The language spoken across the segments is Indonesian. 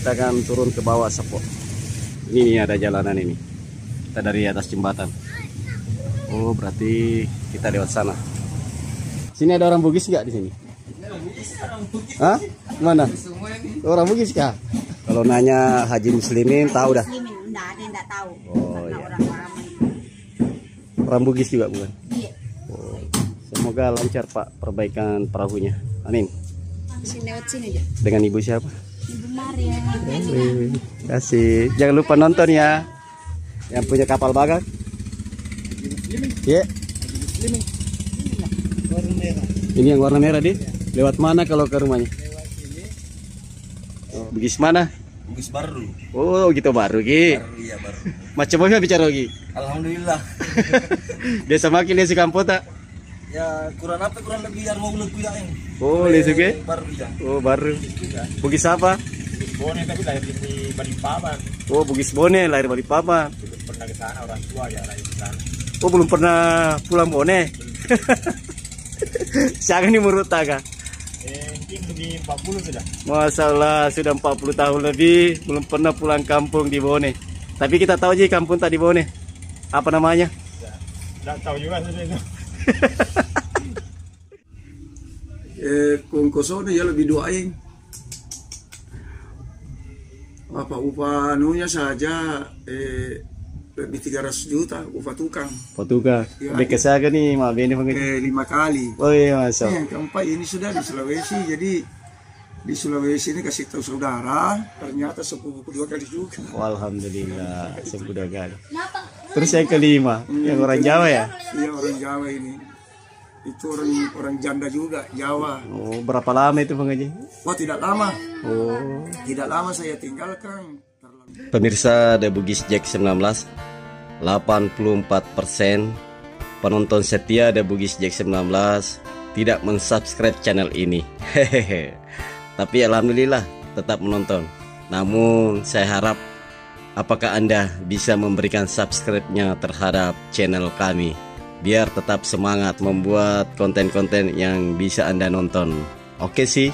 kita akan turun ke bawah Sapo. Ini nih ada jalanan ini. Kita dari atas jembatan. Oh, berarti kita lewat sana. Sini ada orang Bugis nggak di sini? Hah? Mana? Orang Bugis kah? Kalau nanya Haji Muslimin tahu dah. Enggak ada yang enggak tahu. Oh, Karena iya. orang-orang Orang Bugis juga bukan? iya. Oh. Semoga lancar Pak perbaikan perahunya. Amin. Sini lewat sini aja. Dengan ibu siapa? Ibu Maria. Terima kasih. Jangan lupa nonton ya. Yang punya kapal bagang. Iya. Ini yang warna merah di. Lewat mana kalau ke rumahnya? Oh, Bugis mana? Bugis baru. Oh, gitu baru Ki. Baru iya baru. Macam apa bicara Ki? Alhamdulillah. Biasa makin dia si kampung tak? Ya kurang apa kurang lebih yang mau lebih ya ini. Oh, lesuke? Baru ya. Oh, baru. Bugis apa? Bone tapi lahir di Balikpapan. Oh, Bugis Bone, lahir Balikpapan. Belum pernah ke sana, orang tua ya lahir di sana. Oh, belum pernah pulang Bone. Siapa nih menurut Taga? Mungkin lebih 40 sudah. Masalah sudah 40 tahun lebih belum pernah pulang kampung di Bone. Tapi kita tahu aja kampung tak di Bone. Apa namanya? Tidak tahu juga sudah itu. Kung kosong ya lebih doain apa upah anunya saja lebih 300 juta upah tukang Portugal. Ya, Udah kesaga nih mah bene pengen. 5 kali. Oh iya masuk. Yang keempat ini sudah di Sulawesi, jadi di Sulawesi ini kasih tahu saudara ternyata sepupu 2 kali juga. Alhamdulillah sudah kali. Terus yang kelima yang orang Jawa ya? Iya orang Jawa ini itu orang janda juga Jawa. Oh, berapa lama itu Bang Haji? Wah tidak lama, Oh. tidak lama saya tinggalkan. Pemirsa The Bugis Jack 19, 84% penonton setia The Bugis Jack 19 tidak mensubscribe channel ini. Hehehe. Tapi alhamdulillah tetap menonton. Namun saya harap apakah Anda bisa memberikan subscribe-nya terhadap channel kami biar tetap semangat membuat konten-konten yang bisa Anda nonton. Oke sih.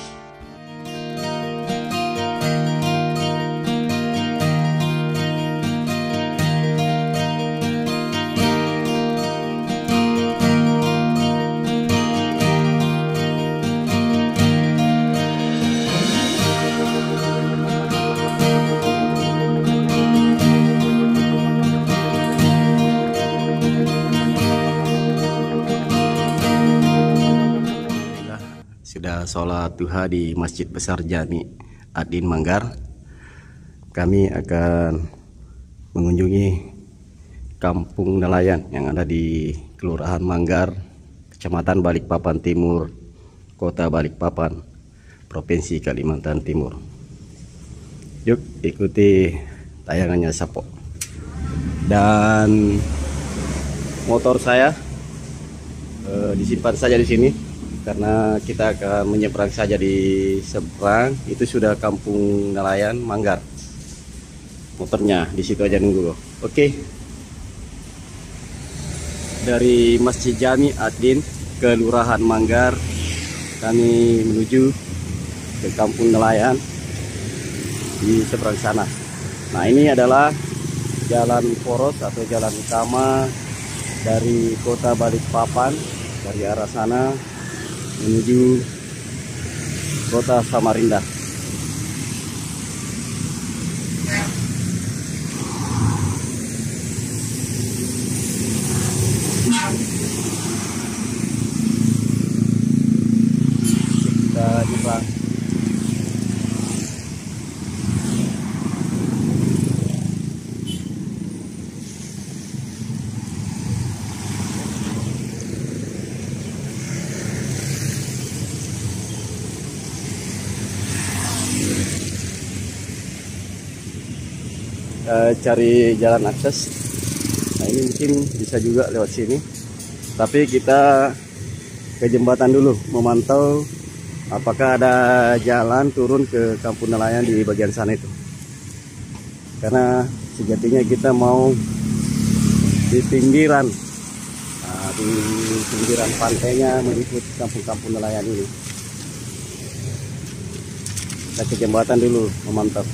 Sudah sholat duha di Masjid Besar Jami Adin Manggar. Kami akan mengunjungi Kampung Nelayan yang ada di Kelurahan Manggar, Kecamatan Balikpapan Timur, Kota Balikpapan, Provinsi Kalimantan Timur. Yuk ikuti tayangannya Sapo. Dan motor saya disimpan saja di sini karena kita akan menyeberang saja di seberang. Itu sudah Kampung Nelayan Manggar. Motornya di situ aja nunggu. Oke. Dari Masjid Jami Adin ke Kelurahan Manggar kami menuju ke Kampung Nelayan di seberang sana. Nah, ini adalah jalan poros atau jalan utama dari Kota Balikpapan dari arah sana menuju Kota Samarinda. Kita nyebrang. Cari jalan akses. Nah, ini mungkin bisa juga lewat sini, tapi kita ke jembatan dulu memantau apakah ada jalan turun ke Kampung Nelayan di bagian sana itu, karena sejatinya kita mau di pinggiran, nah, di pinggiran pantainya meliput kampung-kampung nelayan ini. Kita ke jembatan dulu memantau.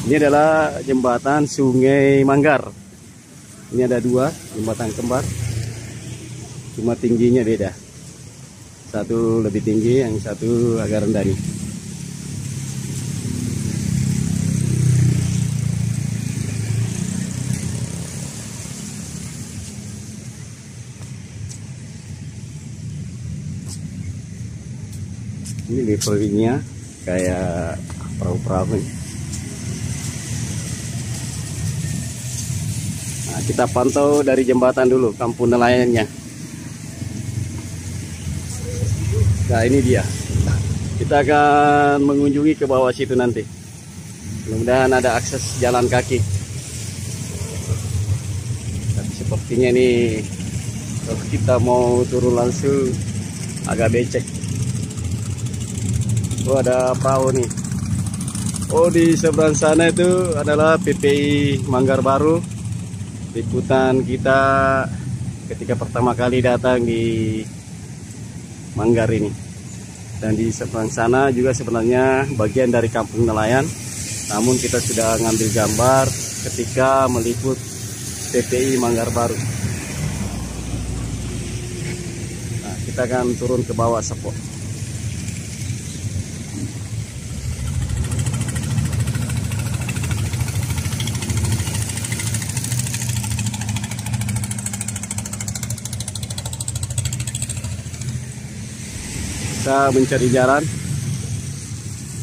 Ini adalah jembatan Sungai Manggar. Ini ada dua jembatan kembar, cuma tingginya beda. Satu lebih tinggi, yang satu agak rendah nih. Ini levelnya kayak perahu-perahu nih. Nah, kita pantau dari jembatan dulu, kampung nelayannya. Nah, ini dia. Kita akan mengunjungi ke bawah situ nanti. Mudah-mudahan ada akses jalan kaki. Tapi sepertinya nih, kalau kita mau turun langsung agak becek. Oh, ada perahu nih. Oh, di seberang sana itu adalah PPI Manggar Baru. Liputan kita ketika pertama kali datang di Manggar ini. Dan di seberang sana juga sebenarnya bagian dari kampung nelayan. Namun kita sudah ngambil gambar ketika meliput PPI Manggar Baru. Nah, kita akan turun ke bawah Sepo. Kita mencari jalan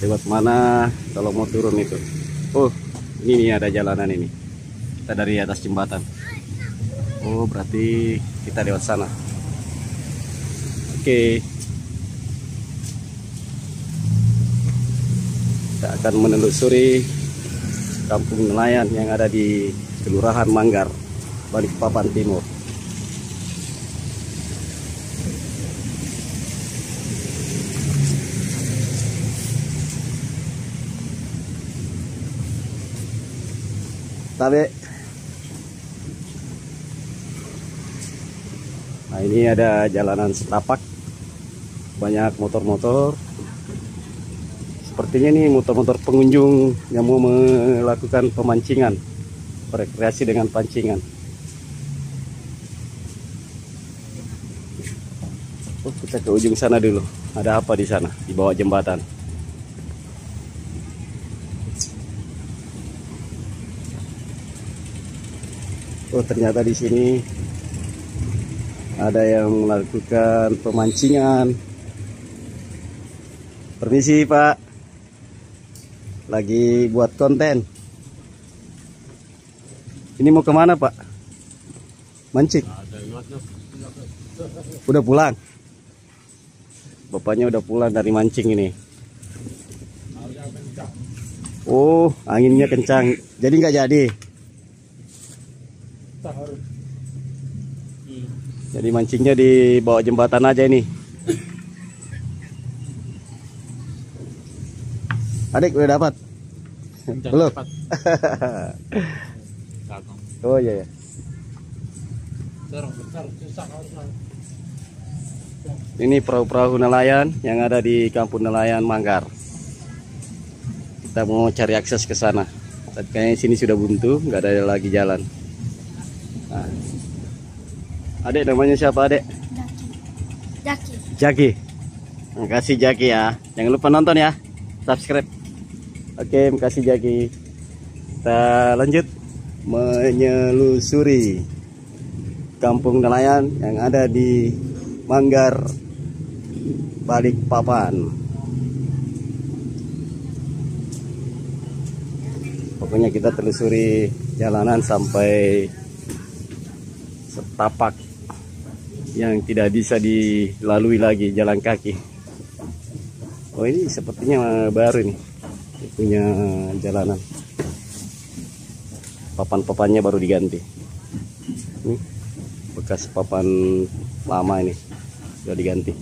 lewat mana kalau mau turun itu. Oh, ini nih ada jalanan ini. Kita dari atas jembatan. Oh, berarti kita lewat sana. Oke. Kita akan menelusuri kampung nelayan yang ada di Kelurahan Manggar, Balikpapan Timur. Tabe. Nah, ini ada jalanan setapak, banyak motor-motor. Sepertinya ini motor-motor pengunjung yang mau melakukan pemancingan, rekreasi dengan pancingan. Oh, kita ke ujung sana dulu. Ada apa di sana, di bawah jembatan? Oh, ternyata di sini ada yang melakukan pemancingan. Permisi, Pak. Lagi buat konten. Ini mau kemana, Pak? Mancing? Udah pulang? Bapaknya udah pulang dari mancing ini. Oh, anginnya kencang. Jadi nggak jadi? Jadi mancingnya di bawah jembatan aja ini. Adik udah dapat? Belum? Oh iya ya. Ini perahu-perahu nelayan yang ada di kampung nelayan Manggar. Kita mau cari akses ke sana. Tapi kayaknya sini sudah buntu, nggak ada lagi jalan. Nah. Adek namanya siapa, Adek? Jaki. Jaki. Makasih Jaki ya. Jangan lupa nonton ya. Subscribe. Oke, makasih Jaki. Kita lanjut menyelusuri kampung nelayan yang ada di Manggar, Balikpapan. Pokoknya kita telusuri jalanan sampai setapak yang tidak bisa dilalui lagi jalan kaki. Oh, ini sepertinya baru nih punya jalanan. Papan-papannya baru diganti. Ini bekas papan lama ini sudah diganti.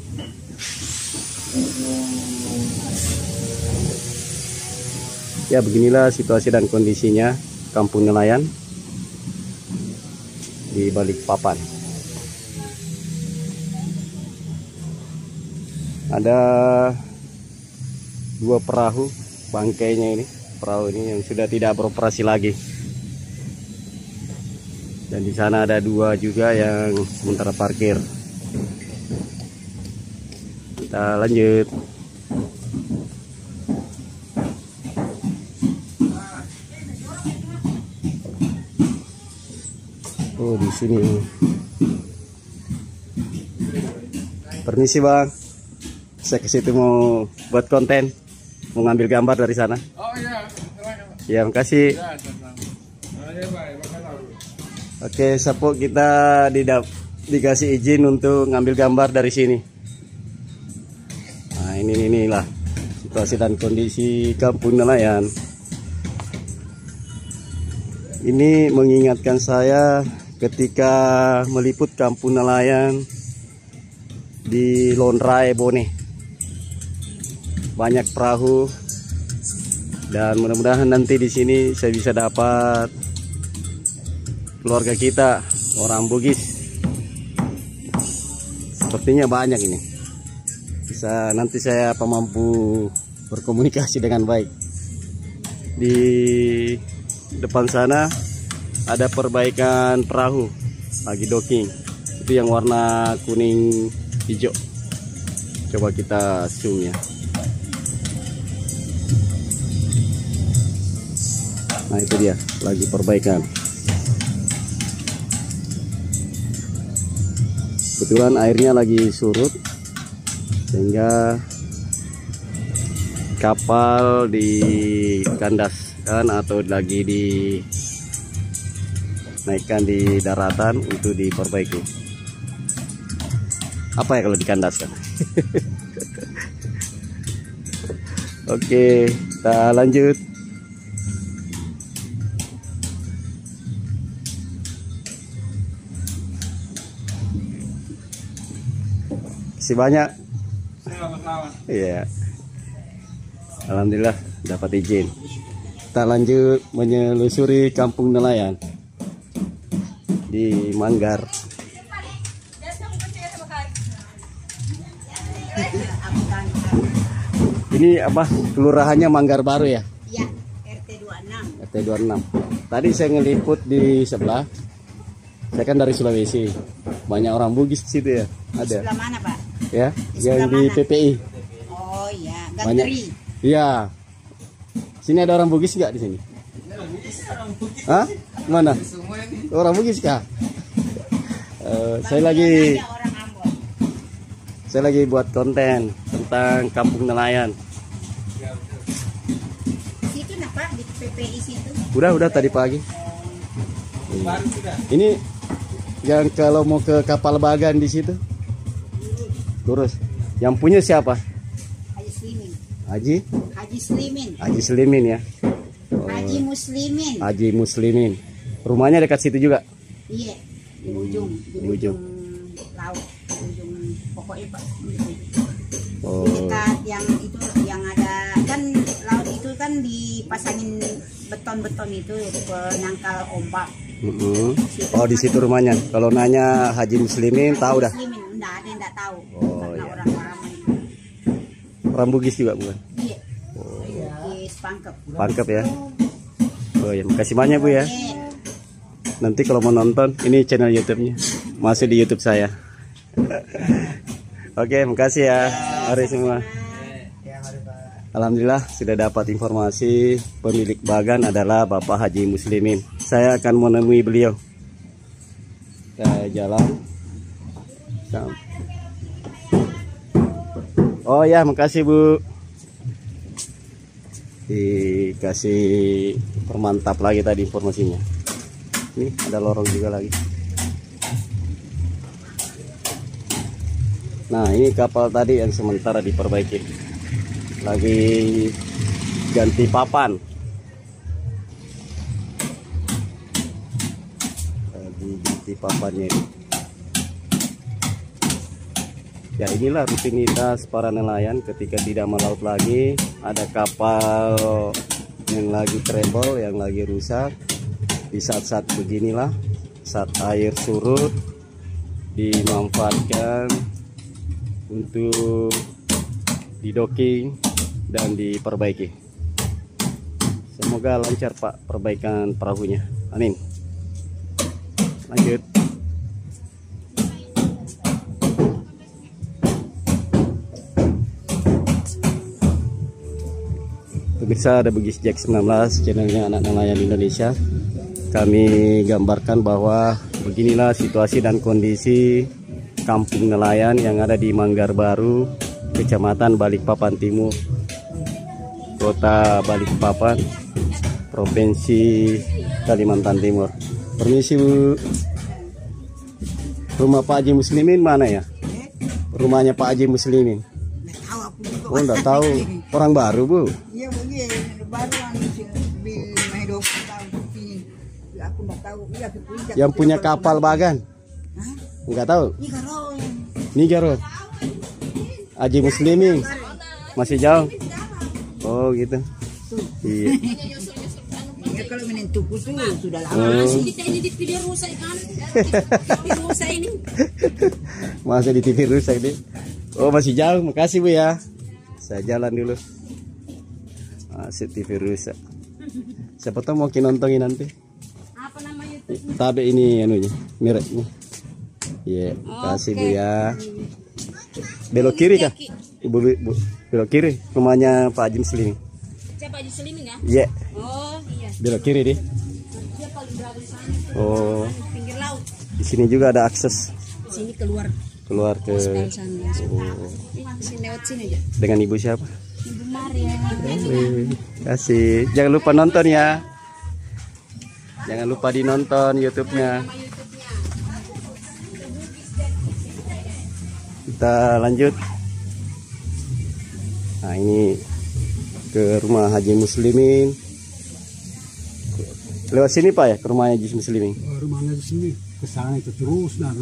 Ya, beginilah situasi dan kondisinya kampung nelayan di Balikpapan. Ada dua perahu bangkainya ini, perahu ini yang sudah tidak beroperasi lagi. Dan di sana ada 2 juga yang sementara parkir. Kita lanjut. Oh, di sini. Permisi Bang, saya ke situ mau buat konten, mau ngambil gambar dari sana. Oh iya, Ya, makasih. Oke, Sapo, kita dikasih izin untuk ngambil gambar dari sini. Nah, inilah situasi dan kondisi kampung nelayan. Ini mengingatkan saya ketika meliput kampung nelayan di Londrai Bone. Banyak perahu dan mudah-mudahan nanti di sini saya bisa dapat keluarga kita orang Bugis. Sepertinya banyak ini. Bisa nanti saya mampu berkomunikasi dengan baik. Di depan sana ada perbaikan perahu lagi docking. Itu yang warna kuning hijau. Coba kita zoom ya. Nah, itu dia lagi perbaikan. Kebetulan airnya lagi surut sehingga kapal dikandaskan atau lagi dinaikkan di daratan untuk diperbaiki. Apa ya kalau dikandaskan? Oke, kita lanjut. Masih banyak. Iya. Alhamdulillah dapat izin. Kita lanjut menyelusuri kampung nelayan di Manggar. Ini apa? Kelurahannya Manggar Baru ya? Iya, RT 26. RT 26. Tadi saya ngeliput di sebelah. Saya kan dari Sulawesi. Banyak orang Bugis di situ ya? Ada. Sebelah mana, Pak? Ya, Di yang sebelah di mana? PPI. Oh iya, Banyak. Gantri. Iya. Sini ada orang Bugis nggak di sini? Hah? Mana? Orang Bugis kah? Saya lagi Ada orang Ambon. Saya lagi buat konten tentang kampung nelayan. Situ nah, Pak, di PPI situ. Udah tadi pagi. Ini yang kalau mau ke kapal bagan di situ. Lurus. Yang punya siapa? Haji Slimin. Haji? Haji Slimin. Haji Slimin ya. Haji Muslimin. Haji Muslimin. Rumahnya dekat situ juga. Iya, di ujung, Di ujung. laut, di ujung pokoknya Pak. Di Oh. dekat yang itu yang ada kan laut itu kan dipasangin beton-beton itu penangkal ombak. Oh, di situ rumahnya. Kalau nanya Haji Muslimin tahu dah. Muslimin enggak ada yang enggak tahu. Oh, Karena iya. orang ramai. Orang Bugis juga bukan? Iya. Bugis Pangkep. Pangkep ya. Oh ya, makasih banyak Bu ya. Iya. Nanti kalau mau nonton, ini channel YouTube-nya. Masih di YouTube saya. Oke, makasih ya. Mari semua. Alhamdulillah sudah dapat informasi pemilik bagan adalah Bapak Haji Muslimin. Saya akan menemui beliau. Kita jalan. Oh ya, makasih Bu. Dikasih permantap lagi tadi informasinya. Ini ada lorong juga lagi. Nah, ini kapal tadi yang sementara diperbaiki. Lagi ganti papan. Lagi ganti papannya ini. Ya, inilah rutinitas para nelayan ketika tidak melaut lagi. Ada kapal yang lagi trouble, yang lagi rusak. Di saat-saat beginilah, saat air surut, dimanfaatkan untuk didocking dan diperbaiki. Semoga lancar Pak perbaikan perahunya. Amin. Lanjut. Pemirsa, ada Bugis Jack 19, channelnya Anak Nelayan Indonesia. Kami gambarkan bahwa beginilah situasi dan kondisi kampung nelayan yang ada di Manggar Baru, Kecamatan Balikpapan Timur, Kota Balikpapan, Provinsi Kalimantan Timur. Permisi Bu. Rumah Pak Haji Muslimin mana ya? Rumahnya Pak Haji Muslimin. Oh, enggak tahu. Orang baru Bu. Iya begini, baru di Medo tahun ini. Aku enggak tahu. Iya, Yang punya kapal bagan? Enggak tahu. Nigaro. Haji Muslimin. Masih jauh. Oh, gitu. Iya. Ya kalau menentuku tuh sudah lama. Kita ini di video rusak kan? Rusak ini. Masa di TV rusak nih? Oh, masih jauh. Makasih Bu ya. Saya jalan dulu. Masih TV rusak. Siapa tahu mau nontonin nanti. Apa namanya? Tabe ini anunya, mereknya. Iya, kasih Bu ya. Belok kiri kah? Ibu, belok kiri. Rumahnya Pak Haji Muslimin. Siapa Haji Muslimin ya? Iya. Oh iya. Belok kiri deh. Dia paling berada di sana. Oh. Pinggir laut. Di sini juga ada akses Sini keluar ke sana. oh. Sini lewat sini aja. Dengan Ibu siapa? Ibu Maria. Kasih. Jangan lupa nonton ya. Jangan lupa dinonton YouTube-nya. Kita lanjut. Nah, ini ke rumah Haji Muslimin. Lewat sini Pak ya, ke rumahnya Haji Muslimin. Rumahnya di sini, ke sana itu terus dan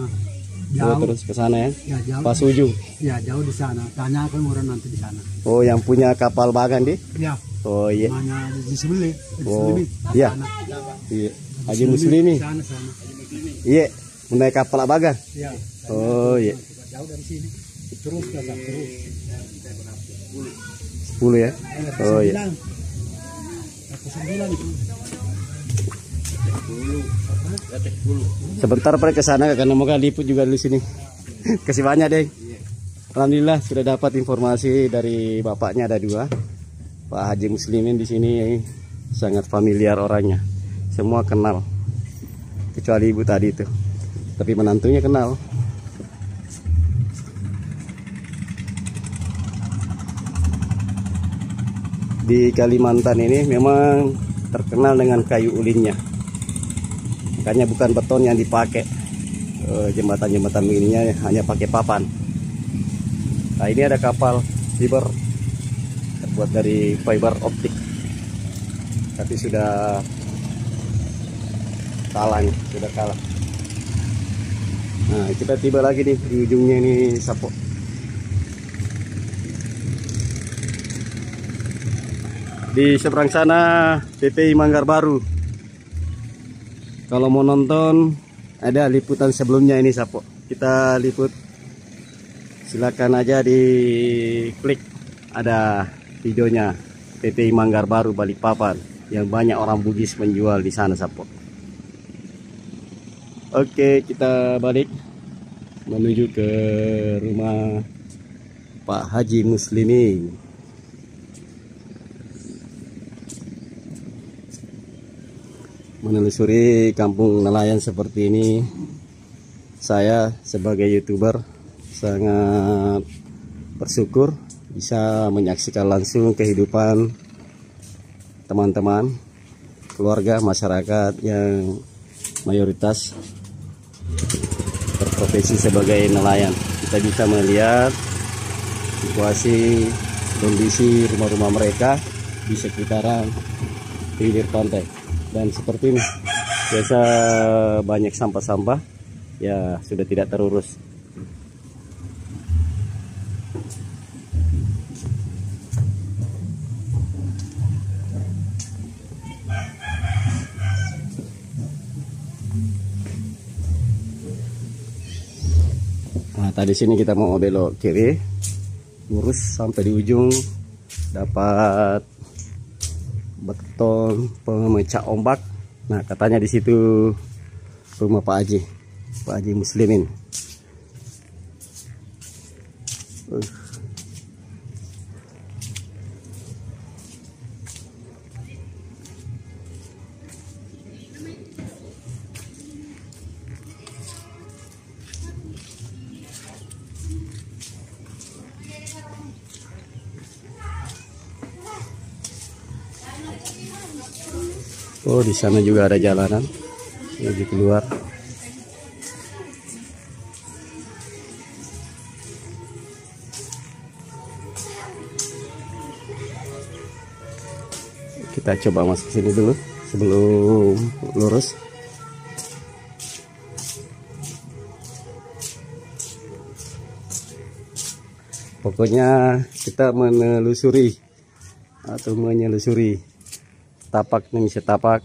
Oh, terus ke sana ya. Ya jauh. Pas ujung. Ya jauh di sana. Tanyakan orang nanti di sana. Oh, yang punya kapal bagan deh. Ya. Oh iya. Rumahnya di sebelah. Oh iya. Iya. Haji Muslimin. Sana. Iya, menaik kapal bagan. Ya. Oh iya. Jauh dari sini. Terus terus. 10 ya. Oh iya. 9 itu. Sebentar Pak ke sana karena mau liput juga di sini. Kasih banyak deh. Alhamdulillah sudah dapat informasi dari bapaknya, ada 2. Pak Haji Muslimin di sini sangat familiar orangnya. Semua kenal. Kecuali ibu tadi itu. Tapi menantunya kenal. Di Kalimantan ini memang terkenal dengan kayu ulinnya. Makanya bukan beton yang dipakai. Jembatan-jembatan begininya hanya pakai papan. Nah, ini ada kapal fiber terbuat dari fiber optik. Tapi sudah kalah nih, sudah kalah. Nah, kita tiba lagi nih di ujungnya ini Sapo. Di seberang sana PPI Manggar Baru. Kalau mau nonton ada liputan sebelumnya ini Sapo. Kita liput. Silakan aja di klik, ada videonya PPI Manggar Baru Balikpapan yang banyak orang Bugis menjual di sana Sapo. Oke, kita balik menuju ke rumah Pak Haji Muslimin. Menelusuri kampung nelayan seperti ini, saya sebagai YouTuber sangat bersyukur bisa menyaksikan langsung kehidupan teman-teman, keluarga, masyarakat yang mayoritas berprofesi sebagai nelayan. Kita bisa melihat situasi kondisi rumah-rumah mereka di sekitaran pinggir pantai. Dan seperti ini, biasa banyak sampah-sampah, ya sudah tidak terurus. Nah, tadi sini kita mau belok kiri, lurus sampai di ujung, dapat beton pemecah ombak. Nah, katanya di situ rumah Pak Haji Muslimin. Oh, di sana juga ada jalanan menuju keluar. Kita coba masuk sini dulu sebelum lurus. Pokoknya kita menelusuri atau menyelusuri tapak demi setapak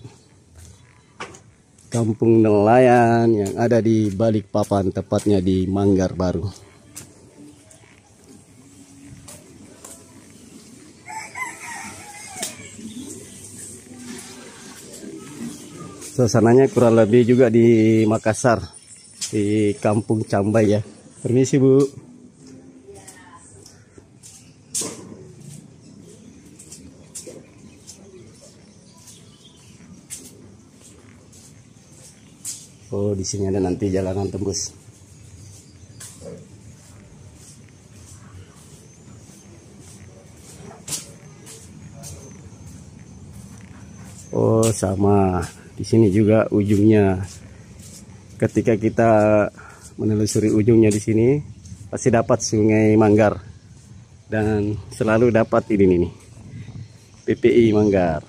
kampung nelayan yang ada di Balikpapan, tepatnya di Manggar Baru. Suasananya kurang lebih juga di Makassar, di Kampung Cambai ya. Permisi Bu. Oh, di sini ada nanti jalanan tembus. Oh, sama. Di sini juga ujungnya. Ketika kita menelusuri ujungnya di sini, pasti dapat Sungai Manggar. Dan selalu dapat ini nih. PPI Manggar.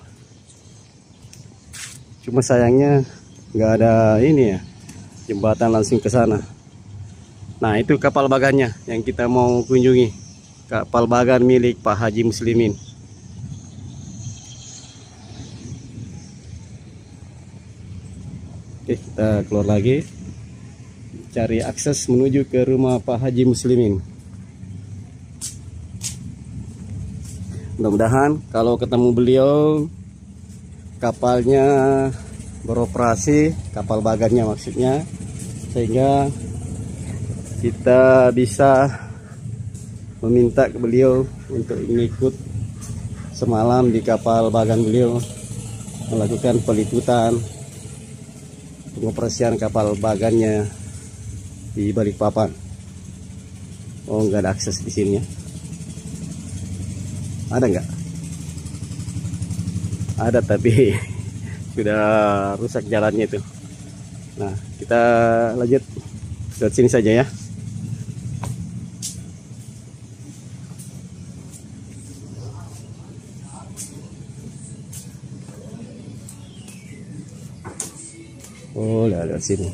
Cuma sayangnya nggak ada ini ya, jembatan langsung ke sana. Nah, itu kapal bagannya yang kita mau kunjungi. Kapal bagan milik Pak Haji Muslimin. Oke, kita keluar lagi, cari akses menuju ke rumah Pak Haji Muslimin. Mudah-mudahan kalau ketemu beliau, kapalnya beroperasi, kapal bagannya maksudnya, sehingga kita bisa meminta ke beliau untuk ikut semalam di kapal bagan beliau, melakukan peliputan pengoperasian kapal bagannya di Balikpapan. Oh, nggak ada akses di sini ya? Ada nggak? Ada, tapi sudah rusak jalannya itu. Nah, kita lanjut ke sini saja ya. Oh, lewat sini.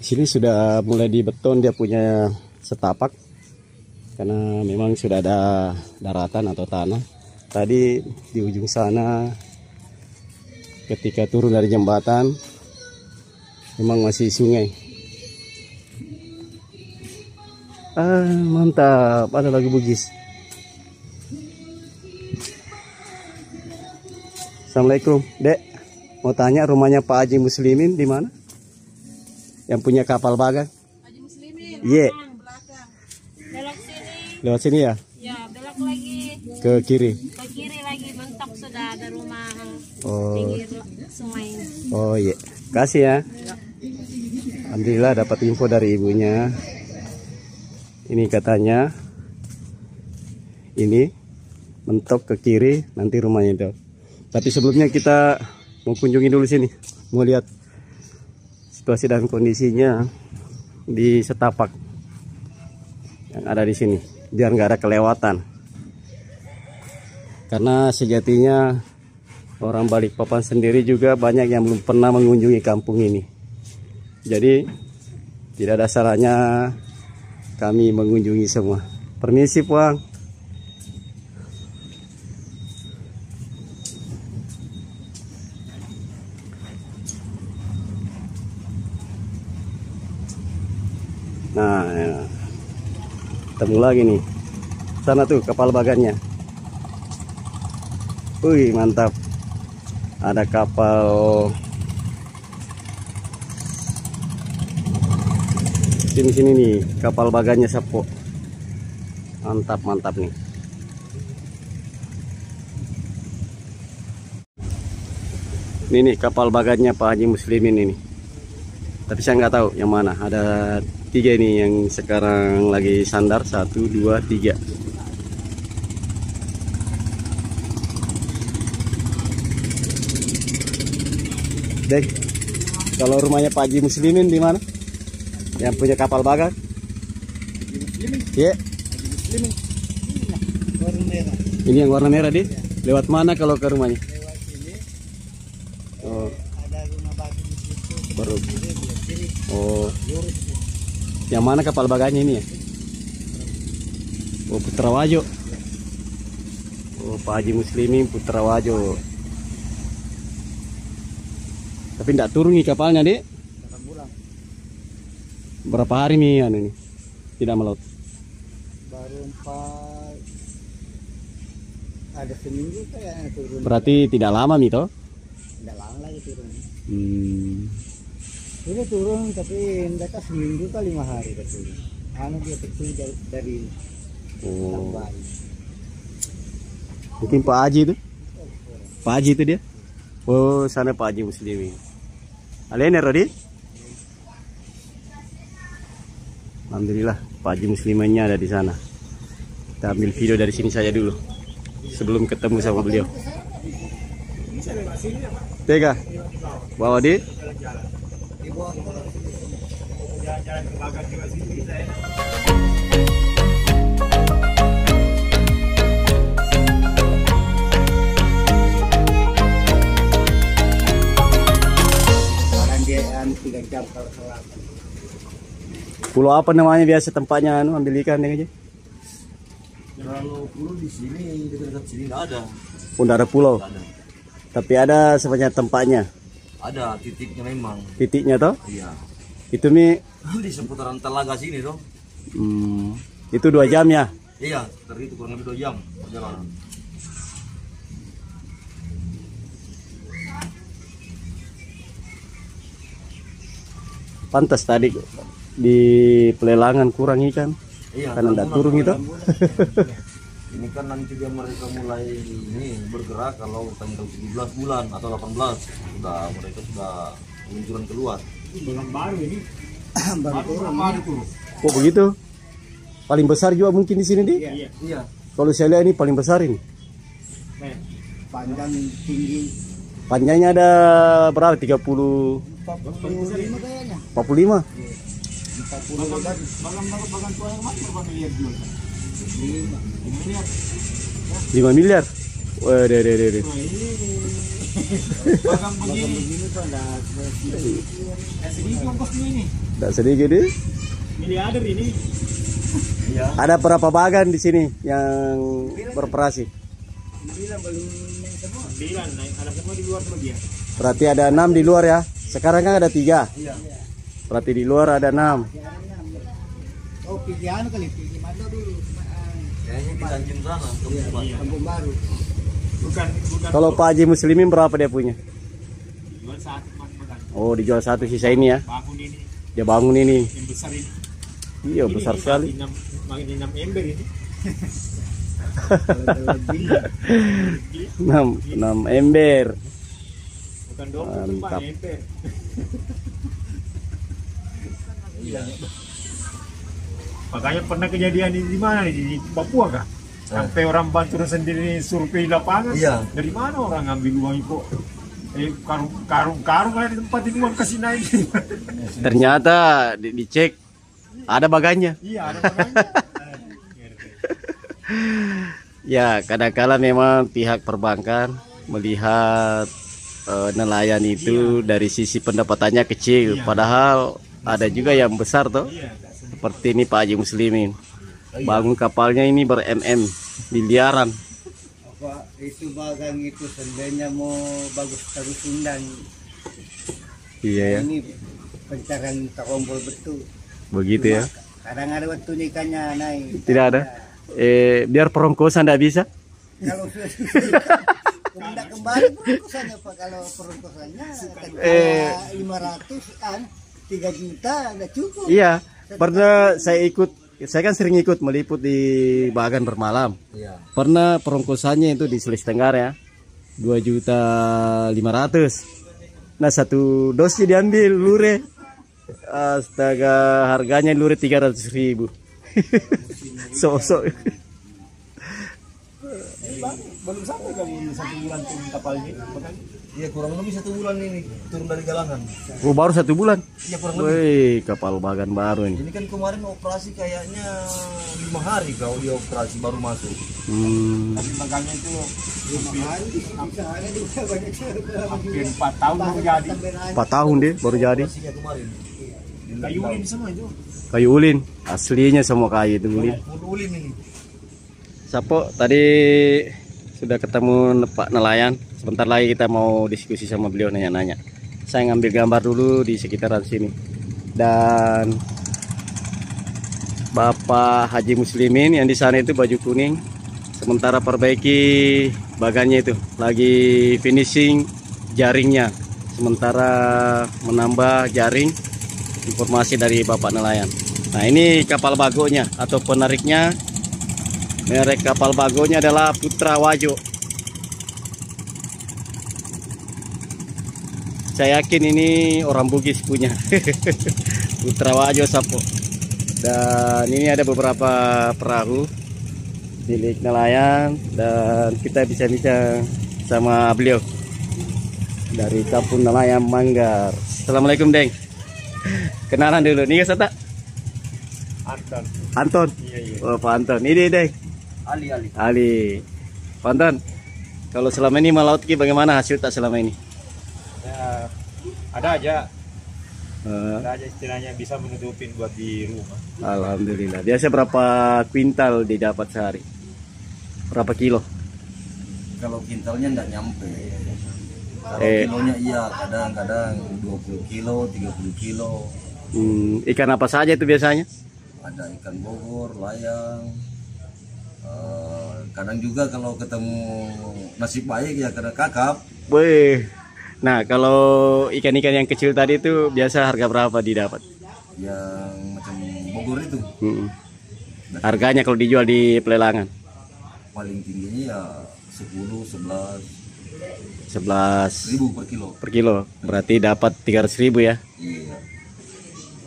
Sini sudah mulai dibeton, dia punya setapak karena memang sudah ada daratan atau tanah. Tadi di ujung sana ketika turun dari jembatan memang masih sungai. Mantap, ada lagi Bugis. Assalamualaikum, Dek. Mau tanya rumahnya Pak Haji Muslimin di mana? Yang punya kapal bagan? Haji Muslimin. Iya. Belakang. Belok sini. Lewat sini ya? Ya, belok lagi. Ke kiri. Ke kiri lagi, mentok sudah ada rumah Oh. pinggir sungai. Oh iya. Kasih ya. Alhamdulillah dapat info dari ibunya. Ini katanya ini mentok ke kiri, nanti rumahnya itu. Tapi sebelumnya kita mau kunjungi dulu sini, mau lihat situasi dan kondisinya di setapak yang ada di sini, biar nggak ada kelewatan. Karena sejatinya orang Balikpapan sendiri juga banyak yang belum pernah mengunjungi kampung ini. Jadi tidak ada salahnya kami mengunjungi semua. Permisi, Puang. Nah, ya. Ketemu lagi nih. Sana tuh kapal bagannya. Wih, mantap. Ada kapal sini nih, kapal bagannya Sapo. Mantap nih. Ini nih kapal bagannya Pak Haji Muslimin ini. Tapi saya nggak tahu yang mana. Ada 3 ini yang sekarang lagi sandar. 1, 2, 3. Dek, kalau rumahnya Pak Haji Muslimin di mana? Yang punya kapal bagan? Iya. Ini yang warna merah deh. Lewat mana kalau ke rumahnya? Oh. Baru. Oh. Yang mana kapal bagannya ini ya? Oh, Putra Wajo. Oh, Pak Haji Muslimin Putra Wajo. Tapi tidak turun nih kapalnya, Dek. Berapa hari nih anu nih? Tidak melaut. Baru 4 ada seminggu kayaknya turun. Berarti tidak lama nih toh? Tidak lama lagi turun. Hmm. Ini turun tapi mereka seminggu kali 5 hari betul. Anu dia kecil dari Oh. Tambay. Mungkin Pak Haji itu? Pak Haji itu dia? Oh, sana Pak Haji Muslimin. Alena Rodi? Alhamdulillah Pak Haji Muslimannya ada di sana. Kita ambil video dari sini saja dulu sebelum ketemu sama beliau. Tega, bawa di. Sekarang dia 3 jam kalau kelar. Pulau apa namanya biasa tempatnya anu ambil ikan ya aja? Kalau pulau di sini dekat sini nggak ada. Oh, nggak ada pulau. Nggak ada. Tapi ada sebenarnya tempatnya. Ada titiknya memang. Titiknya toh? Iya. Itu nih Di seputaran telaga sini dong. itu 2 jam ya. Iya, dari itu kurang lebih 2 jam perjalanan. Pantas tadi di pelelangan kurang ikan. Iya. Karena tidak turun itu. Ini kan nanti dia mereka mulai ini bergerak kalau tanggal 17 bulan atau 18 mereka sudah peluncuran keluar. Belum baru ini. Baru turun. Kok begitu? Paling besar juga mungkin di sini di. Iya. Iya. Kalau saya lihat ini paling besar ini. Panjang tinggi Panjangnya ada berapa? 30, 45 kayaknya. 45. 40 lebih. Bagan tua yang mana berapa miliar jual? 5 miliar. Wah, deh. Bagan begini. Begini tuh ada Sedikit ongkosnya ini. Tidak sedikit deh. Miliarder ini. Ada berapa bagan di sini yang beroperasi? 9, ada semua di luar bagian. Berarti ada 6 di luar ya. Sekarang kan ada 3. Iya. Berarti di luar ada 6. Oh, pergi anu kali, pergi mana dulu? Kayaknya di Tanjung sana. Kampung Baru. Bukan Kalau Pak Haji Muslimin berapa dia punya? jual satu mas bagan. Oh, dijual 1 sisa ini ya. Bangun ini Dia bangun ini. yang besar ini. Iya, besar sekali. Makin 6 ember ini. 6 ember. Bukan 20 Mantap. ember. Makanya pernah kejadian di mana nih, di Papua kah? Sampai orang bantu sendiri survei lapangan. Iya. Dari mana orang ngambil uang itu? Karung ada di tempat ini uang kasih naik. Ternyata dicek ada bagannya. Iya, ada makanya. Ya, kadang-kala memang pihak perbankan melihat nelayan itu dari sisi pendapatannya kecil, padahal ada juga yang besar toh. Seperti ini Pak Haji Muslimin. Bangun kapalnya ini ber-mm, miliaran. Apa itu bagang itu sebenarnya mau bagus terus undang. Iya ya, Ini pencarian tak kompol betul. begitu ya. Kadang ada waktunya ikannya naik. Tidak ada. Biar perongkosan tidak bisa. Kalau sudah tidak kembali perungkusannya Pak. Kalau perungkusannya kan 500 3 juta udah cukup. Iya, pernah saya kan sering ikut meliput di Bagan bermalam. Iya. Pernah perongkosannya itu di Sulawesi Tenggara ya, 2.500.000. Nah, satu dosnya diambil lure. Astaga, harganya lure 300.000. Sosok. Belum sampai kali 1 bulan turun kapal ini. Iya, kurang lebih 1 bulan ini turun dari galangan. Oh, baru 1 bulan. Iya, kurang lebih. Wih, kapal Bagan baru ini. Ini kan kemarin operasi kayaknya 5 hari kalau dia operasi baru masuk. Tapi bagangnya itu hampir 4 tahun baru jadi. 4 tahun deh baru jadi. Operasinya kemarin. Kayu ulin semua itu. Kayu ulin, aslinya semua kayu itu ulin. Ulin ini. Sapo, tadi sudah ketemu Pak Nelayan. Sebentar lagi kita mau diskusi sama beliau, nanya-nanya. Saya ngambil gambar dulu di sekitaran sini. Dan Bapak Haji Muslimin yang di sana itu baju kuning. Sementara perbaiki bagannya itu, lagi finishing jaringnya. Sementara menambah jaring, informasi dari Bapak Nelayan. Nah, ini kapal bagonya atau penariknya. Merek kapal bagonya adalah Putra Wajo. Saya yakin ini orang Bugis punya. Putra Wajo Sapo. Dan ini ada beberapa perahu milik nelayan dan kita bisa bincang sama beliau dari Kampung Nelayan Manggar. Assalamualaikum, Deng. Kenalan dulu. Nih Sata. Anton. Anton. Iya. Oh, Pak Anton. Ini, Deng. Ali. Pak Anton. Kalau selama ini melaut ki bagaimana hasil tak selama ini? Ya, ada aja. Eh, Ada aja istilahnya bisa menutupin buat di rumah. Alhamdulillah. Biasa berapa kuintal didapat sehari? Berapa kilo? Kalau kintalnya enggak nyampe. Kalau kilonya iya, kadang-kadang 20 kilo, 30 kilo. Ikan apa saja itu biasanya? Ada ikan bogor, layang. Kadang juga kalau ketemu nasib baik ya kena kakap. Wih. Nah, kalau ikan-ikan yang kecil tadi itu biasa harga berapa didapat? Yang macam bogor itu Harganya kalau dijual di pelelangan? paling tingginya ya 10, 11 11 ribu per kilo. per kilo. Berarti dapat 300.000 ya? Iya.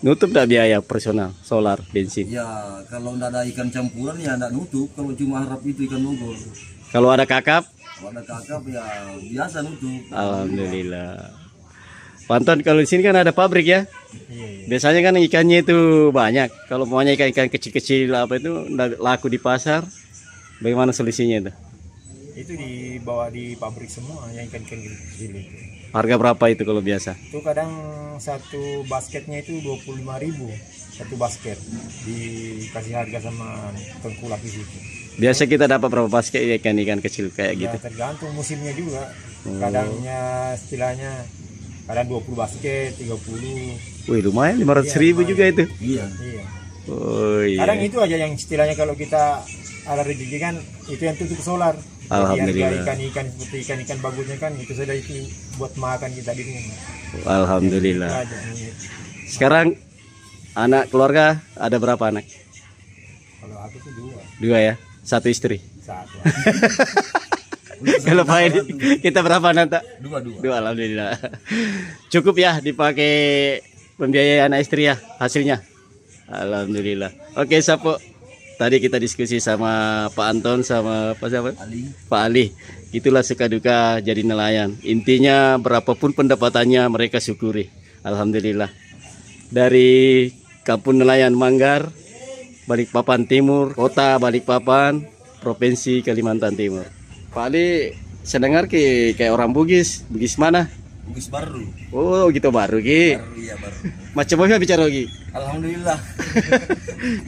Nutup tak biaya personal, solar, bensin? Ya kalau nggak ada ikan campuran ya nggak nutup. Kalau cuma harap itu ikan bogor. Kalau ada kakap? Kalau ada kakap ya biasa nutup. Alhamdulillah. Panton, kalau di sini kan ada pabrik ya? Iya. Biasanya kan ikannya itu banyak. Kalau maunya ikan-ikan kecil-kecil apa itu nggak laku di pasar. Bagaimana solusinya itu? Itu dibawa di pabrik semua yang ikan-ikan kecil itu. Harga berapa itu kalau biasa? Itu kadang satu basketnya itu 25.000 satu basket, dikasih harga sama tengkulak di situ. Biasa kita dapat berapa basket ikan-ikan kecil kayak Ya, gitu? tergantung musimnya juga. Kadangnya istilahnya kadang 20 basket, 30. Wih, lumayan 500.000 juga itu. Iya. Iya. Oh iya. Kadang itu aja yang istilahnya kalau kita ada rezeki kan itu yang tutup solar. Jadi Alhamdulillah. harga ikan-ikan seperti ikan-ikan bagusnya kan itu sudah itu buat makan kita di rumah. Alhamdulillah. Itu aja. Sekarang anak keluarga ada berapa anak? Kalau aku tuh Dua ya? Satu istri. satu. Kalau Pak Edi, kita berapa anak? Dua. Dua, alhamdulillah. Cukup ya dipakai pembiayaan istri ya hasilnya. Alhamdulillah. Oke, Sapo. Tadi kita diskusi sama Pak Anton sama Pak siapa? Pak Ali. Itulah suka duka jadi nelayan. Intinya berapapun pendapatannya mereka syukuri. Alhamdulillah. Dari Kampung Nelayan Manggar, Balikpapan Timur, Kota Balikpapan, Provinsi Kalimantan Timur. Pak Ali, saya dengar kayak orang Bugis. Bugis mana? Bugis baru. Oh, gitu baru Ki. Iya baru. Macam apa bicara Ki? Alhamdulillah.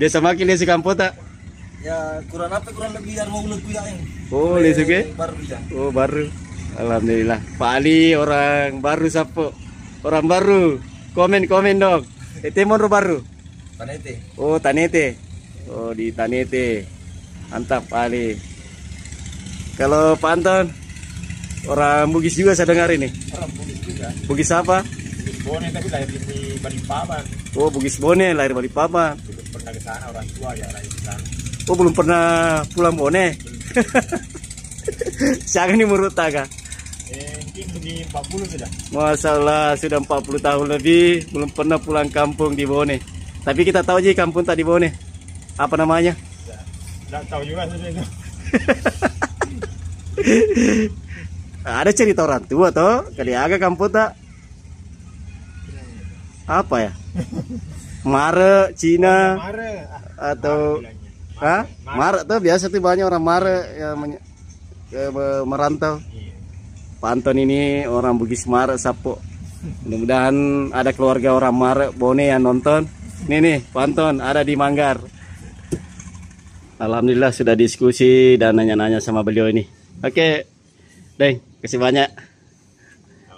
Biasa makin lesi kampota. Ya kurang lebih yang mau lebih yang. Oh, lesi ke? Baru ya. Oh, baru. Alhamdulillah. Pak Ali orang baru Sapo. Orang baru. Komen dong. Timur baru. Tanete. Oh, Tanete. Oh, di Tanete. Mantap kali. Kalau Pak Anton, orang Bugis juga saya dengar ini. Orang Bugis juga. Bugis apa? Bugis Bone tapi lahir di Balikpapan. Oh, Bugis Bone, lahir Balikpapan. Belum pernah ke sana, orang tua ya lahir di sana. Oh, belum pernah pulang Bone. Jangan nih menurut Taga. Mungkin di 40 sudah. Masalah sudah 40 tahun lebih belum pernah pulang kampung di Bone. Tapi kita tahu aja kampung tadi Bone. Apa namanya? Tidak tahu juga sudah itu. Ada cerita orang tua toh, kali agak kampung tak? Apa ya? Mare, Cina, Mare. atau Mare tuh biasa tuh banyak orang Mare yang merantau. Pak Anton ini orang Bugis Mare Sapo. Mudah-mudahan ada keluarga orang Mare Bone yang nonton. Nih Pak Anton ada di Manggar. Alhamdulillah sudah diskusi dan nanya-nanya sama beliau ini. Oke, Deng, kasih banyak.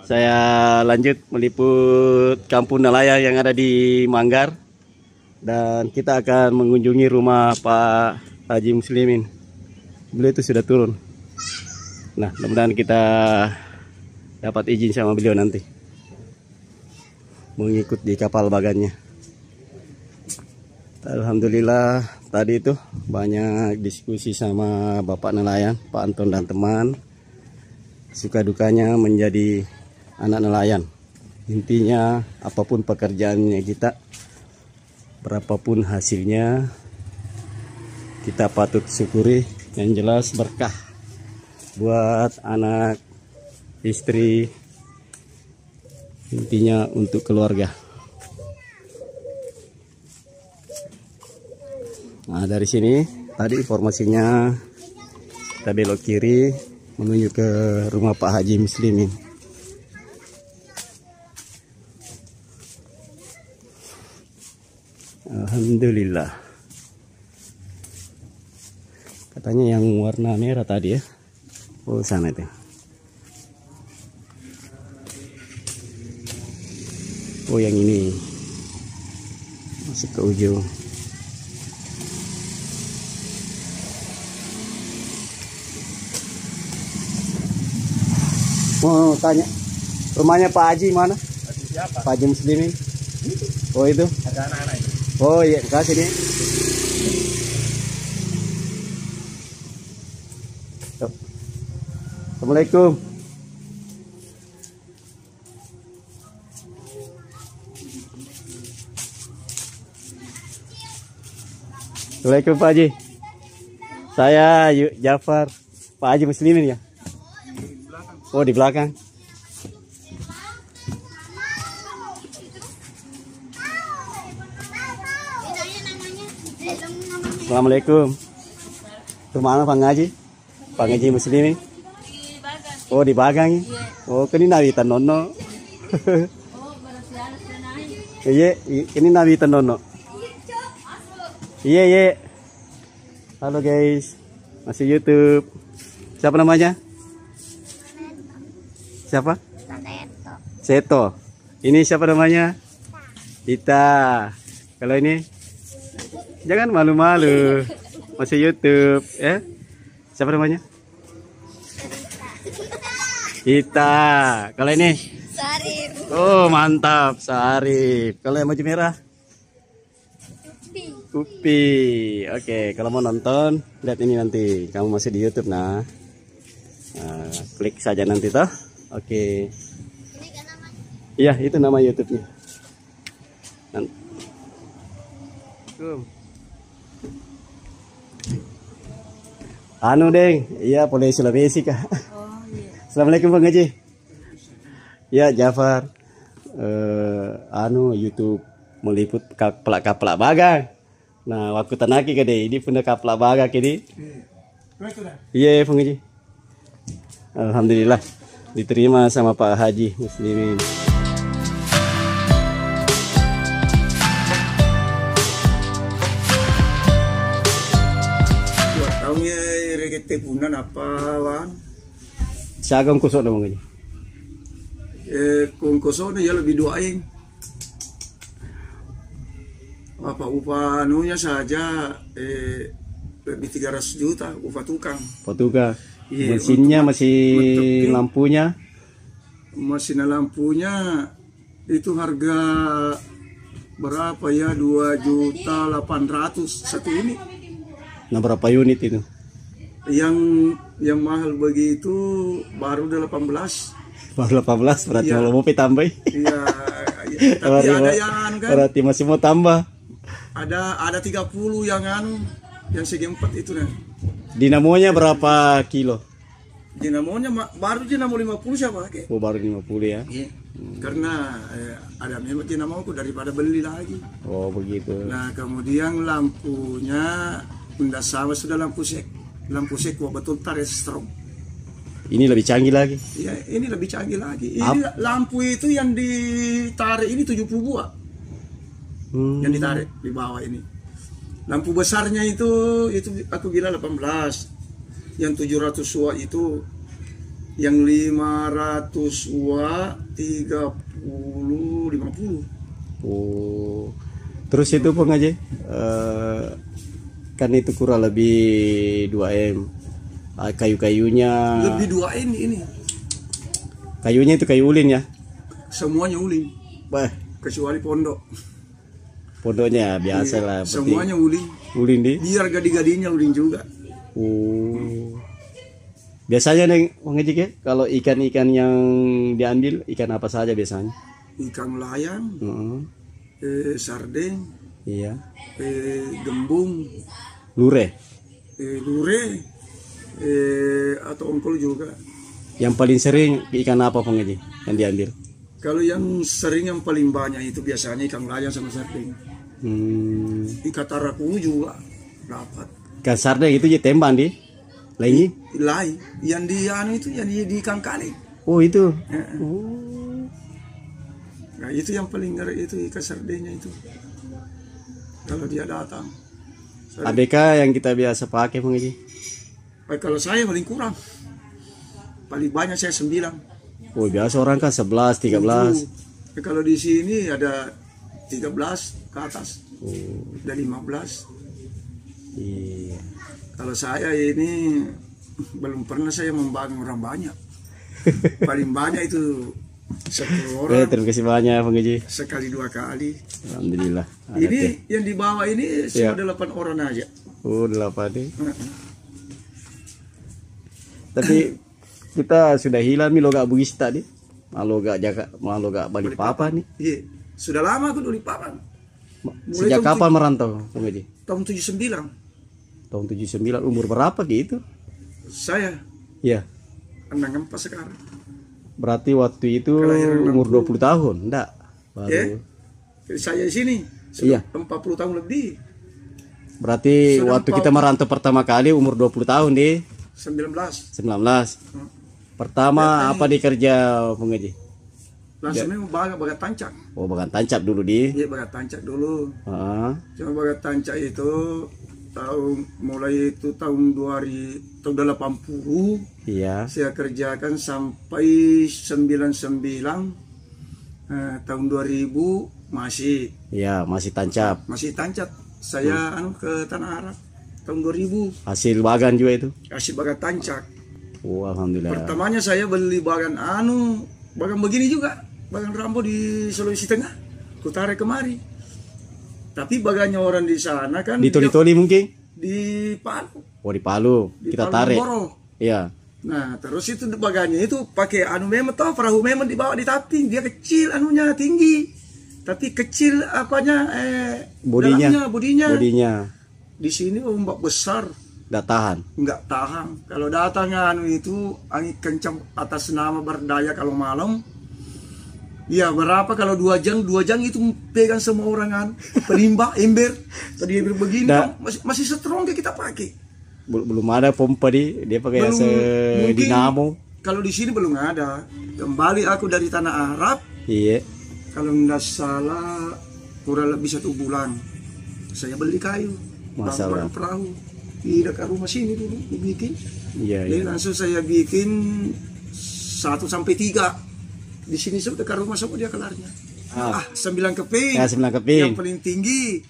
Saya lanjut meliput kampung nelayan yang ada di Manggar. Dan kita akan mengunjungi rumah Pak Haji Muslimin. Beliau itu sudah turun. Nah, mudah-mudahan kita dapat izin sama beliau nanti mengikut di kapal bagannya. Alhamdulillah tadi itu banyak diskusi sama Bapak nelayan, Pak Anton dan teman. Suka dukanya menjadi anak nelayan. Intinya apapun pekerjaannya kita, berapapun hasilnya, kita patut syukuri. Yang jelas berkah buat anak, istri, intinya untuk keluarga. Nah, dari sini tadi informasinya kita belok kiri menuju ke rumah Pak Haji Muslimin. Alhamdulillah. Katanya yang warna merah tadi ya. Oh, sana itu. Oh, yang ini masuk ke ujung. Mau tanya, rumahnya Pak Haji mana? Siapa? Pak Haji Muslimin. Oh, itu. Ada anak-anak itu. Oh iya, kasih nih. Assalamualaikum. Assalamualaikum Pak Haji. Saya Jafar. Pak Haji Muslimin ya? Oh, di belakang. Assalamualaikum. Rumah Pak Haji? Pak Haji Muslimin? Oh, di Bagang. Oh, kini nawitan nono. Iya, ini nawitan nono. Iya, iya. Halo guys. Masih YouTube. Siapa namanya? Siapa? Seto. Ini siapa namanya? Ita. Kalau ini? Jangan malu-malu. Masih YouTube, ya. Siapa namanya? Kita. Kalau ini? Sarif. Oh, mantap, Sarif. Kalau yang baju merah? Upi. Oke, kalau mau nonton, lihat ini nanti. Kamu masih di YouTube, nah. Klik saja nanti toh. Oke. Iya, itu nama YouTube-nya. Anu deng, iya boleh Sulawesi kah? Assalamualaikum Bang Haji. Ya Jafar, YouTube meliput kaplak bagang. Nah waktu tanaki kade ini punya kaplak bagang kini. Iya Bang Haji. Alhamdulillah diterima sama Pak Haji Muslimin. Tahunya regete punan apa wan? Sagam kusok dong Bang Haji. Kung kosong ya lebih doain. Apa upah anunya saja lebih 300 juta upah tukang. Potuga. Iya, Mesinnya masih untuk- lampunya. Mesin lampunya itu harga berapa ya, 2.800.000 satu unit. Nah, berapa unit itu? Yang mahal begitu baru 18. Baru 18 berarti Iya. kalau mau tambah. Iya, tapi ada yang anu kan, Berarti masih mau tambah. ada 30 yang anu, yang segi 4 itu nah. Dinamonya berapa kilo? Dinamonya baru dinamo 50 siapa pakai? Oh, baru 50 ya. Iya. Karena ada memang dinamoku daripada beli lagi. Oh, begitu. Nah, kemudian lampunya tidak sama, sudah lampu sek betul tarik strong. Ini lebih canggih lagi. Ya, ini lebih canggih lagi. Ini lampu itu yang ditarik ini 70 buah. Yang ditarik di bawah ini. Lampu besarnya itu aku bilang 18. Yang 700 watt itu, yang 500 watt 50. Oh. Terus itu pengaji, kan itu kurang lebih 2M. Kayu-kayunya. Lebih 2 ini. Kayunya itu kayu ulin ya. Semuanya ulin, Bah, kecuali pondok. pondoknya biasa lah. Semuanya ulin. Ulin di. Biar gadi-gadinya ulin juga. Oh. Biasanya neng pengaji ya, kalau ikan-ikan yang diambil ikan apa saja biasanya? Ikan layang, Heeh. sarden, Iya. gembung, Lure. lure, atau ongkol juga. Yang paling sering ikan apa pengaji yang diambil? Kalau yang sering yang paling banyak itu biasanya ikan layang sama sarden. Ikan taraku juga dapat. Ikan sarden itu je tembang di lagi. Lain, yang di anu itu yang di ikan kali. Oh itu. Nah itu yang paling ngeri itu ikan sardennya itu. Kalau dia datang. ABK yang kita biasa pakai pengaji. Kalau saya paling kurang. Paling banyak saya 9. Oh biasa orang kan 11, 13. Kalau di sini ada 13 ke atas. Oh Ada 15. iya. Kalau saya ini belum pernah saya membangun orang banyak. Paling banyak itu 10 orang. Terima kasih banyak pengaji. Sekali 2 kali. Alhamdulillah. Ada Ini teh. yang di bawah ini Ya. sudah 8 orang aja. Oh 8 nih. Tapi kita sudah hilang nih loga Bugis tadi. Malu gak balik papa nih. Iya. Sudah lama aku di Papan. Sejak kapan merantau pengaji? Tahun 79. Tahun 79 umur berapa gitu? Saya Ya. 64 sekarang. Berarti waktu itu Kelahiran umur 20 tahun, enggak? Baru. Ya. Saya di sini Iya. sudah 40 tahun lebih. Berarti Sudah waktu kita merantau pertama kali umur 20 tahun di 19. 19. Pertama apa dikerja pengaji? Langsung memang bagat tancap. Oh, bagan tancap dulu di. Iya, bagat tancap dulu. Heeh. Cuma bagat tancap itu mulai itu tahun 80 Iya. saya kerjakan sampai 99. Tahun 2000 masih Iya, masih tancap. tancap. Saya ke Tanah Arab tahun 2000 Hasil bagan juga itu. kasih bagat tancap. Oh, alhamdulillah. Pertamanya saya beli bagan bagan begini juga, bagan Rambo di Sulawesi Tengah, ku tarik kemari. Tapi bagannya orang di sana kan Di Toli-Toli mungkin? di Palu, Oh, di Palu. di Kita Palu tarik. Boro. Iya. Nah, terus itu bagannya itu pakai memang tahu perahu memang dibawa di taping, dia kecil tinggi. Tapi kecil Bodinya. bodinya. Di sini ombak besar. Enggak tahan. Nggak tahan. Kalau datang itu angin kencang atas nama berdaya kalau malam. Ya berapa kalau 2 jam itu pegang semua orang penimba ember. Tadi ember begini masih strong kita pakai. Belum ada pompa dia pakai Mungkin dinamo. Kalau di sini belum ada. Kembali aku dari Tanah Arab. Iya. Kalau nggak salah kurang lebih 1 bulan. Saya beli kayu. Masalah. Bangun perahu. Di dekat rumah sini dulu dibikin. Iya, Jadi iya. langsung saya bikin 1 sampai 3. Di sini dekat rumah semua dia kelarnya. 9 keping. Ya, 9 keping. Yang paling tinggi.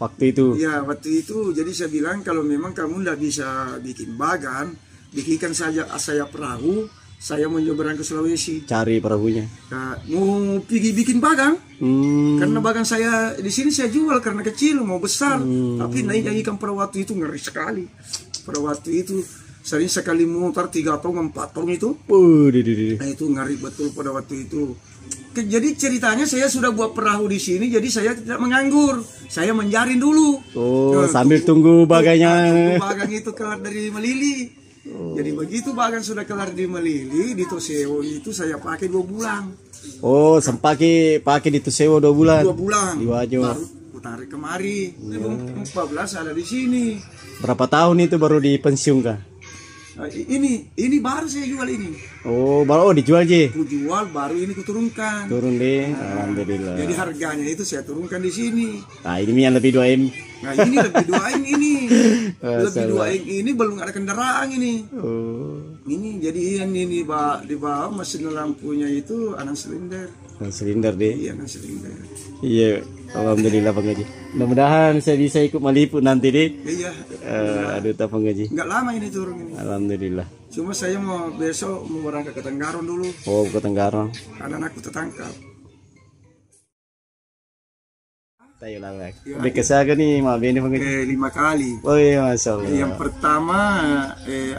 waktu itu. Ya waktu itu, jadi saya bilang kalau memang kamu nggak bisa bikin bagan, bikinkan saja saya perahu, saya mau nyebrang ke Sulawesi. Cari perahunya. Nah, mau pergi bikin bagan, karena bagan saya di sini saya jual karena kecil mau besar, tapi naik ikan pada waktu itu ngeri sekali. Pada waktu itu sering sekali mutar 3 tong 4 tong itu. Nah, itu ngeri betul pada waktu itu. Jadi ceritanya saya sudah buat perahu di sini, jadi saya tidak menganggur, saya menjaring dulu. Oh, sambil tunggu baganya. Tunggu bagan itu kelar dari melili. Jadi begitu bagan sudah kelar di melili, di Tosewo itu saya pakai 2 bulan. Oh, sempat pakai di Tosewo 2 bulan. 2 bulan. Di Wajo. Baru tarik kemari. 14 ada di sini. Berapa tahun itu baru dipensiunkan? Nah, ini baru saya jual ini. Oh, baru dijual je. Ku jual baru ini kuturunkan. Turun deh, alhamdulillah. Jadi harganya itu saya turunkan di sini. Nah, ini yang lebih 2M. Nah, ini lebih 2M ini. Lebih 2M ini belum ada kendaraan ini. Oh. Ini jadi yang ini di bawah mesin lampunya itu 6 silinder. Silinder deh. Iya, 6 silinder. Iya, alhamdulillah Bang Haji. Mudah-mudahan saya bisa ikut meliput nanti deh. Iya. Aduh, Bang Haji. Enggak lama ini turun ini. Alhamdulillah. Cuma saya mau besok mau berangkat ke Tenggarong dulu. Oh, ke Tenggarong. Anak-anakku tertangkap. Tayo lang. Udah kesaga nih, maaf ini Bang Haji. 5 kali. Oh iya, Masya Allah. Yang pertama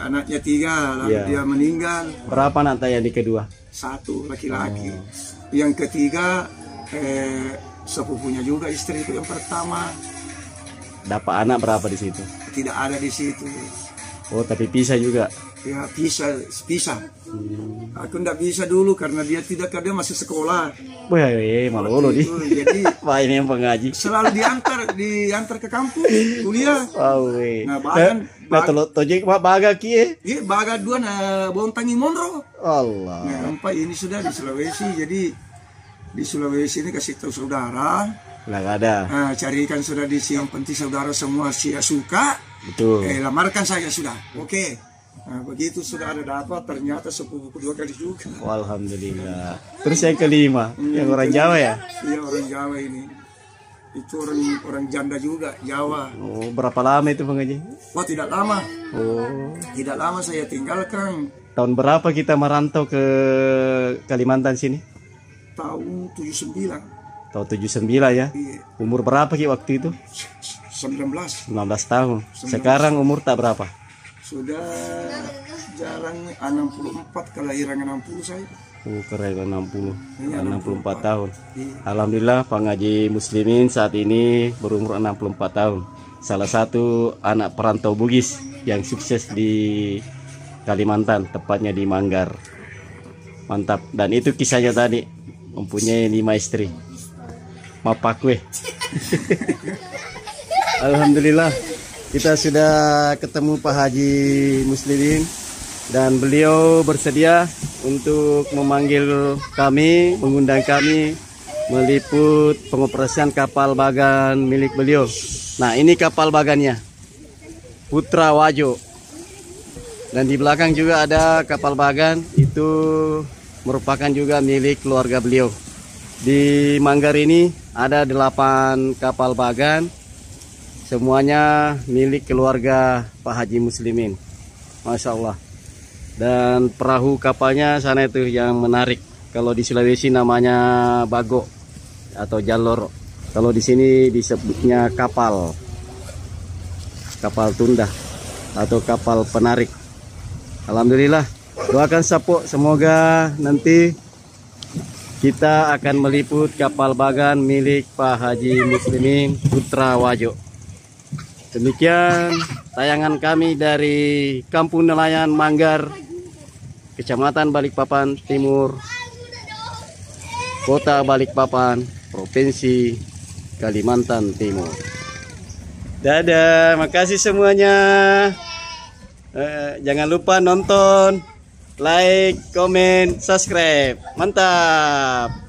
anaknya 3 lalu Iya. dia meninggal. Berapa anak tayang di kedua? 1 laki-laki. Yang ketiga sepupunya juga istriku yang pertama. Dapat anak berapa di situ? Tidak ada di situ. Oh, tapi pisah juga. Ya pisah. Aku tidak bisa dulu karena dia masih sekolah. Wah, malu di. Jadi Wah, ini yang pengaji. selalu diantar ke kampus kuliah. Wow, Nah, bagan tojek baga kie. iya baga 2 na Bontangi Monro. Allah. Nah, sampai ini sudah di Sulawesi. Jadi di Sulawesi ini kasih tahu saudara. Lah nggak ada. Nah, carikan sudah di sini. Yang penting saudara semua suka. Betul. Lamarkan saya sudah. Oke. Nah, begitu sudah ada dapat, ternyata sepupuku 2 kali juga. Alhamdulillah. Terus yang kelima, yang orang Jawa ya? Iya, orang Jawa ini. Itu orang janda juga, Jawa. Oh, berapa lama itu Bang Haji? Wah, tidak lama. Oh. Tidak lama saya tinggalkan. Tahun berapa kita merantau ke Kalimantan sini? Tahun 79. Tahun 79 ya? Iya, Umur berapa Ki waktu itu? 19. 19 tahun. Sekarang umur tak berapa? Sudah jarang 64, kelahiran 60 saya. Oh, keren 60. Iya, 64 tahun. Iya. Alhamdulillah pengaji muslimin saat ini berumur 64 tahun. Salah satu anak perantau Bugis yang sukses di Kalimantan, tepatnya di Manggar. Mantap. Dan itu kisahnya tadi, mempunyai 5 istri. Mapakwe. Alhamdulillah kita sudah ketemu Pak Haji Muslimin dan beliau bersedia untuk memanggil kami, mengundang kami meliput pengoperasian kapal bagan milik beliau. Nah, ini kapal bagannya, Putra Wajo. Dan di belakang juga ada kapal bagan, itu merupakan juga milik keluarga beliau. Di Manggar ini ada 8 kapal bagan, semuanya milik keluarga Pak Haji Muslimin. Masya Allah. Dan perahu kapalnya sana itu yang menarik. Kalau di Sulawesi namanya bago atau jalor. Kalau di sini disebutnya kapal tunda atau kapal penarik. Alhamdulillah. Doakan Sapok, semoga nanti kita akan meliput kapal bagan milik Pak Haji Muslimin Putra Wajo. Demikian tayangan kami dari Kampung Nelayan Manggar, Kecamatan Balikpapan Timur, Kota Balikpapan, Provinsi Kalimantan Timur. Dadah, makasih semuanya. Jangan lupa nonton, like, komen, subscribe. Mantap.